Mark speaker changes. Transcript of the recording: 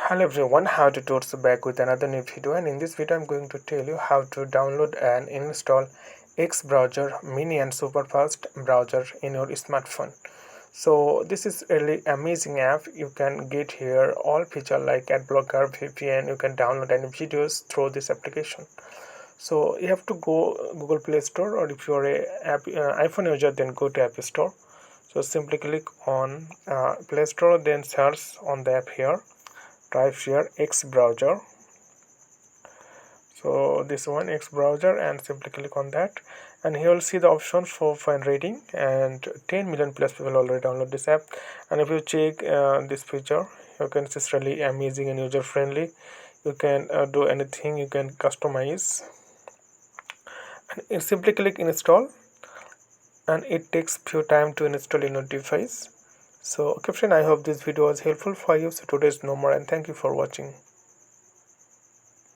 Speaker 1: Hello everyone, how to towards back with another new video, and in this video I'm going to tell you how to download and install XBrowser mini and super fast browser in your smartphone. So this is a really amazing app. You can get here all feature like ad blocker, VPN. You can download any videos through this application. So you have to go Google Play Store, or if you're a iPhone user, then go to App Store. So simply click on Play Store, then search on the app here. Type here XBrowser. So this one XBrowser, and simply click on that, and here you'll see the option for fine rating, and 10 million plus people already download this app. And if you check this feature, you can see it's really amazing and user friendly. You can do anything, you can customize, and you simply click install, and it takes few time to install in your device. So okay friend, I hope this video was helpful for you. So today is no more, and thank you for watching.